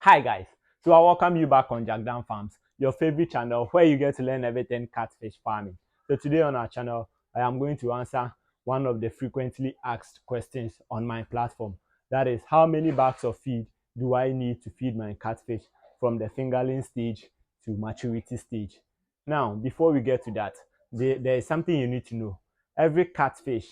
Hi guys, so I welcome you back on Jack Dan Farms, your favorite channel where you get to learn everything catfish farming. So today on our channel, I am going to answer one of the frequently asked questions on my platform. That is, how many bags of feed do I need to feed my catfish from the fingerling stage to maturity stage? Now, before we get to that, there is something you need to know. Every catfish,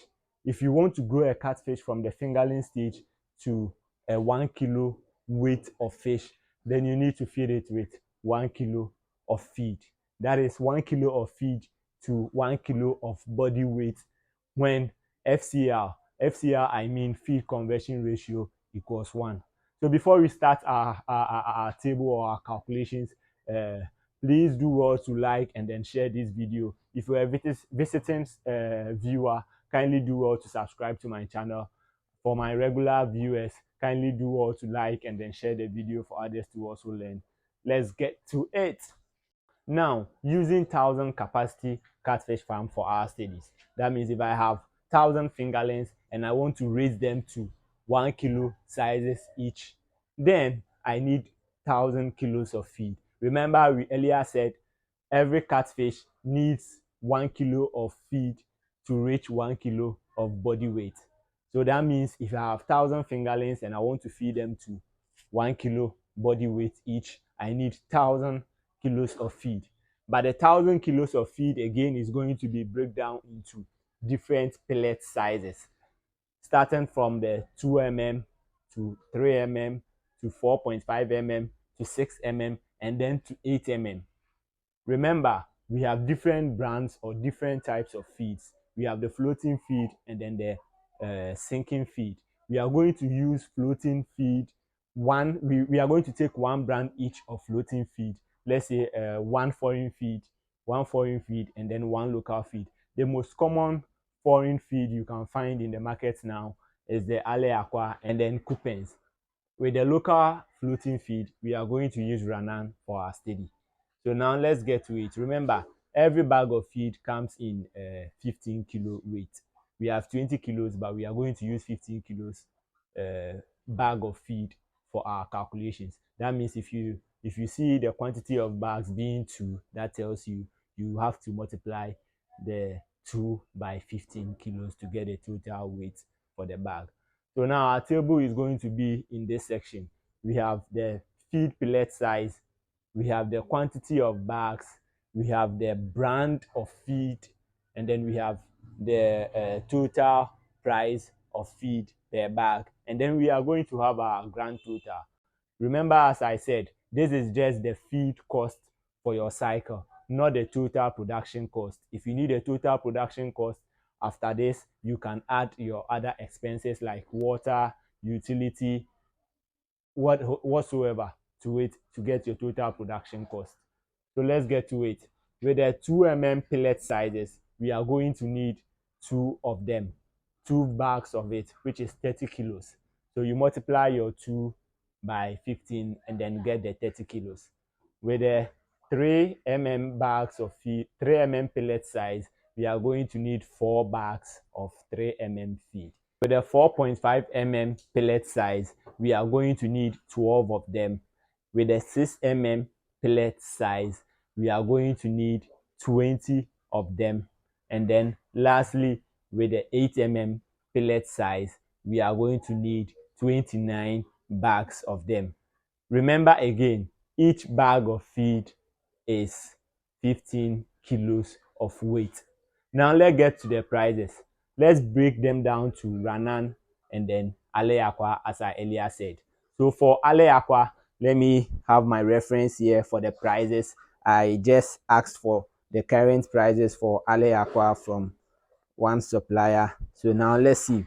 if you want to grow a catfish from the fingerling stage to a 1 kilo weight of fish, then you need to feed it with 1 kilo of feed. That is 1 kilo of feed to 1 kilo of body weight when FCR I mean feed conversion ratio equals 1. So before we start our table or our calculations, please do well to like and then share this video. If you are visiting viewer, kindly do well to subscribe to my channel. For my regular viewers, kindly do well to like and then share the video for others to also learn. Let's get to it. Now, using 1,000 capacity catfish farm for our studies. That means if I have 1,000 fingerlings and I want to raise them to 1 kilo sizes each, then I need 1,000 kilos of feed. Remember, we earlier said every catfish needs 1 kilo of feed to reach 1 kilo of body weight. So that means if I have 1,000 fingerlings and I want to feed them to 1 kilo body weight each, I need 1,000 kilos of feed. But the 1,000 kilos of feed again is going to be broken down into different pellet sizes, starting from the 2 mm to 3 mm to 4.5 mm to 6 mm and then to 8 mm. Remember, we have different brands or different types of feeds. We have the floating feed and then the sinking feed. We are going to use floating feed. We are going to take one brand each of floating feed. Let's say one foreign feed, and then one local feed. The most common foreign feed you can find in the market now is the Ale Aqua and then Coupons. With the local floating feed, we are going to use Ranan for our study. So now let's get to it. Remember, every bag of feed comes in 15 kilo weight. We have 20 kilos, but we are going to use 15 kilos bag of feed for our calculations. That means if you see the quantity of bags being 2, that tells you have to multiply the 2 by 15 kilos to get the total weight for the bag. So now our table is going to be in this section. We have the feed pellet size, we have the quantity of bags, we have the brand of feed, and then we have the total price of feed per bag, and then we are going to have our grand total. Remember, as I said, this is just the feed cost for your cycle, not the total production cost. If you need a total production cost after this, you can add your other expenses like water, utility, whatsoever to it to get your total production cost. So let's get to it. With the 2 mm pellet sizes, we are going to need 2 of them, 2 bags of it, which is 30 kilos. So you multiply your 2 by 15 and then get the 30 kilos. With the 3 mm bags of feed, 3 mm pellet size, we are going to need 4 bags of 3 mm feed. With a 4.5 mm pellet size, we are going to need 12 of them. With a 6 mm pellet size, we are going to need 20 of them. And then lastly, with the 8 mm pellet size, we are going to need 29 bags of them. Remember again, each bag of feed is 15 kilos of weight. Now let's get to the prices. Let's break them down to Ranan and then Ale Aqua, as I earlier said. So for Ale Aqua, let me have my reference here for the prices. I just asked for the current prices for Ale Aqua from one supplier. So now let's see.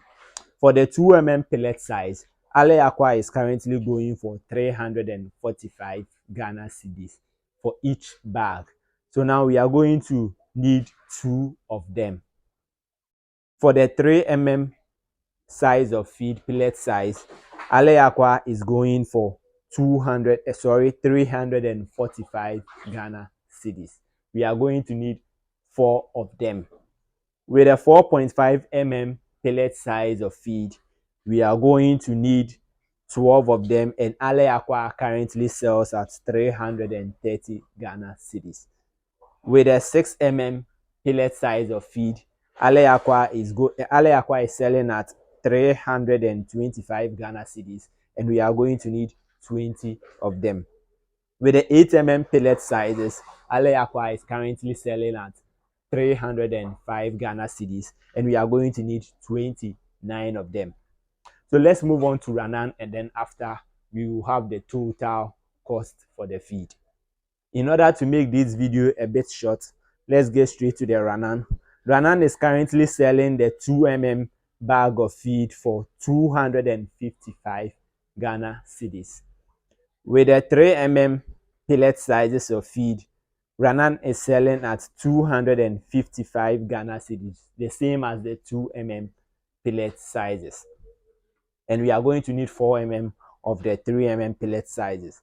For the 2 mm pellet size, Ale Aqua is currently going for 345 Ghana cedis for each bag. So now we are going to need 2 of them. For the 3 mm size of feed pellet size, Ale Aqua is going for 345 Ghana cedis. We are going to need 4 of them. With a 4.5 mm pellet size of feed, we are going to need 12 of them, and Ale Aqua currently sells at 330 Ghana cedis. With a 6 mm pellet size of feed, Ale Aqua is selling at 325 Ghana cedis, and we are going to need 20 of them. With the 8 mm pellet sizes, Ale Aqua is currently selling at 305 Ghana cedis, and we are going to need 29 of them. So let's move on to Ranan, and then after we will have the total cost for the feed. In order to make this video a bit short, let's get straight to the Ranan. Ranan is currently selling the 2 mm bag of feed for 255 Ghana cedis. With the 3 mm pellet sizes of feed, Ranan is selling at 255 Ghana cedis, the same as the 2 mm pellet sizes. And we are going to need 4 mm of the 3 mm pellet sizes.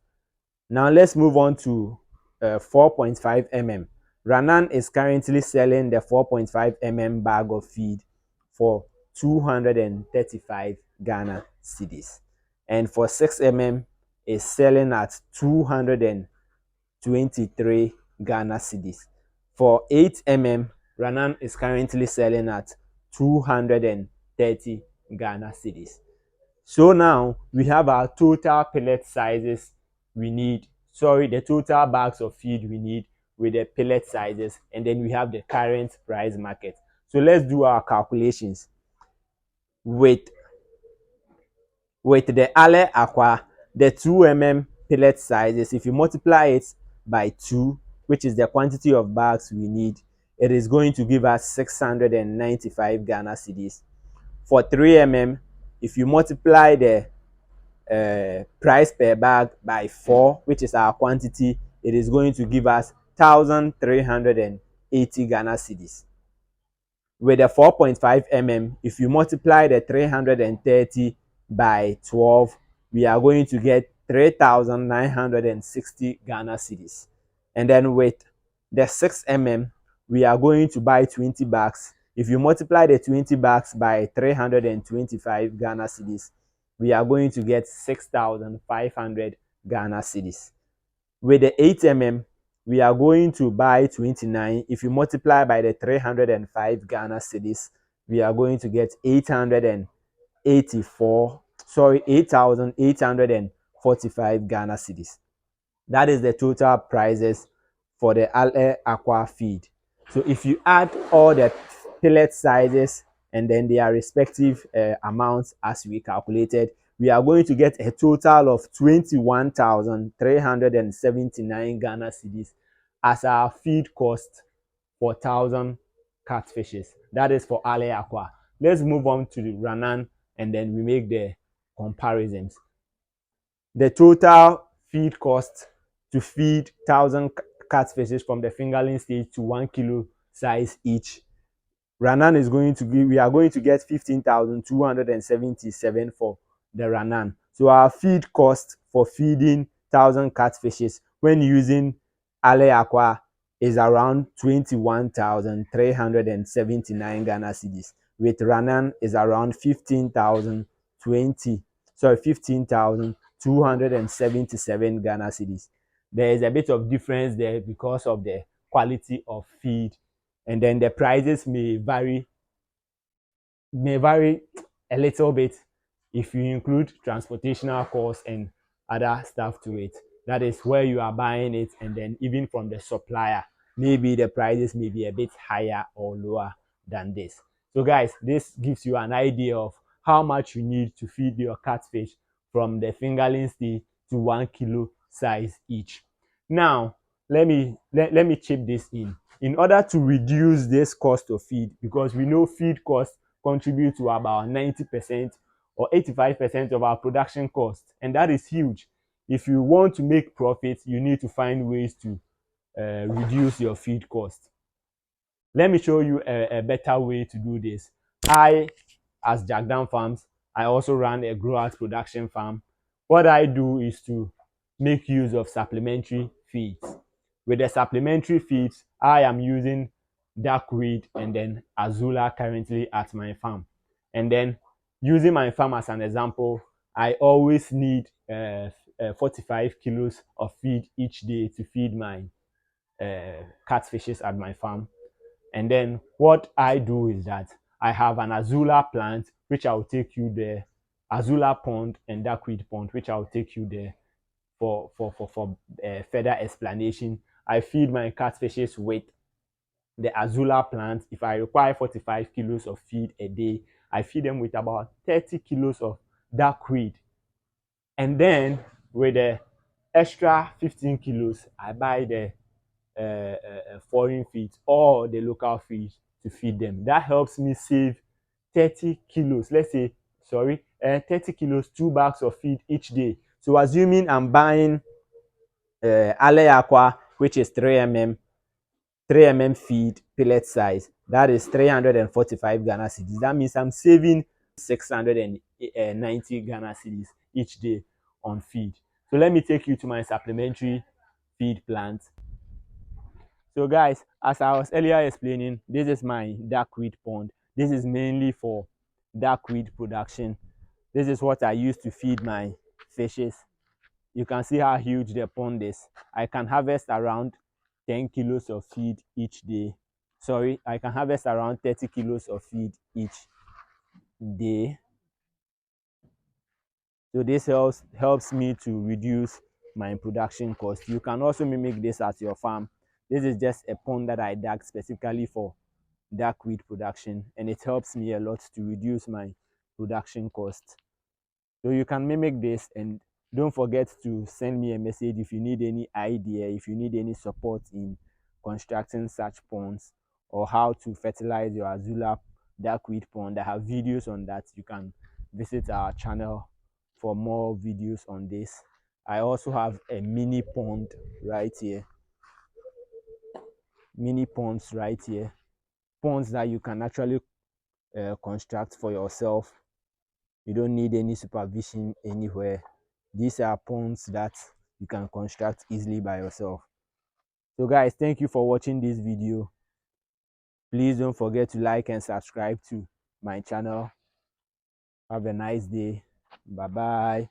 Now let's move on to 4.5 mm. Ranan is currently selling the 4.5 mm bag of feed for 235 Ghana cedis. And for 6 mm is selling at 223 Ghana cedis. For 8 mm, Ranan is currently selling at 230 Ghana cedis. So now we have our total pellet sizes we need. Sorry, the total bags of feed we need with the pellet sizes, and then we have the current price market. So let's do our calculations. With the Ale Aqua, the 2 mm pellet sizes, if you multiply it by 2, which is the quantity of bags we need, it is going to give us 695 Ghana cedis. For 3 mm, if you multiply the price per bag by 4, which is our quantity, it is going to give us 1,380 Ghana cedis. With the 4.5 mm, if you multiply the 330 by 12, we are going to get 3,960 Ghana cedis. And then with the 6 mm, we are going to buy 20 bags. If you multiply the 20 bags by 325 Ghana cedis, we are going to get 6,500 Ghana cedis. With the 8 mm, we are going to buy 29. If you multiply by the 305 Ghana cedis, we are going to get 8,845 Ghana cedis. That is the total prices for the Ale Aqua feed. So if you add all the pellet sizes and then their respective amounts as we calculated, we are going to get a total of 21,379 Ghana cedis as our feed cost for 1,000 catfishes. That is for Ale Aqua. Let's move on to the Ranan, and then we make the comparisons. The total feed cost to feed 1,000 catfishes from the fingerling stage to 1 kilo size each, Ranan is going to give, we are going to get 15,277 for the Ranan. So our feed cost for feeding 1,000 catfishes when using Ale Aqua is around 21,379 Ghana cedis. With Ranan is around 15,277 Ghana cedis. There is a bit of difference there because of the quality of feed, and then the prices may vary a little bit if you include transportational costs and other stuff to it. That is where you are buying it, and then even from the supplier, maybe the prices may be a bit higher or lower than this. So guys, this gives you an idea of how much you need to feed your catfish from the fingerling stage to 1 kilo size each. Now let me chip this in order to reduce this cost of feed, because we know feed costs contribute to about 90% or 85% of our production cost, and that is huge. If you want to make profit, you need to find ways to reduce your feed cost. Let me show you a better way to do this. As Jackdown Farms, I also run a grow-out production farm. What I do is to make use of supplementary feeds. With the supplementary feeds, I am using duckweed and then azula currently at my farm. And then using my farm as an example, I always need 45 kilos of feed each day to feed my catfishes at my farm. And then what I do is that I have an azula plant, which I'll take you there, azula pond and duckweed pond, which I'll take you there for further explanation. I feed my catfishes with the azula plant. If I require 45 kilos of feed a day, I feed them with about 30 kilos of duckweed. And then with the extra 15 kilos, I buy the foreign feed or the local feed to feed them. That helps me save 30 kilos. Let's say, 30 kilos, 2 bags of feed each day. So assuming I'm buying Ale Aqua, which is 3 mm feed pellet size, that is 345 Ghana cedis. That means I'm saving 690 Ghana cedis each day on feed. So let me take you to my supplementary feed plant. So guys, as I was earlier explaining, this is my duckweed pond. This is mainly for duckweed production. This is what I use to feed my fishes. You can see how huge the pond is. I can harvest around 10 kilos of feed each day. Sorry, I can harvest around 30 kilos of feed each day. So this helps me to reduce my production cost. You can also mimic this at your farm. This is just a pond that I dug specifically for duckweed production, and it helps me a lot to reduce my production cost. So you can mimic this, and don't forget to send me a message if you need any idea, if you need any support in constructing such ponds, or how to fertilize your azula duckweed pond. I have videos on that. You can visit our channel for more videos on this. I also have a mini pond right here. Mini ponds right here. Ponds that you can actually construct for yourself. You don't need any supervision anywhere. These are ponds that you can construct easily by yourself. So guys, thank you for watching this video. Please don't forget to like and subscribe to my channel. Have a nice day. Bye bye.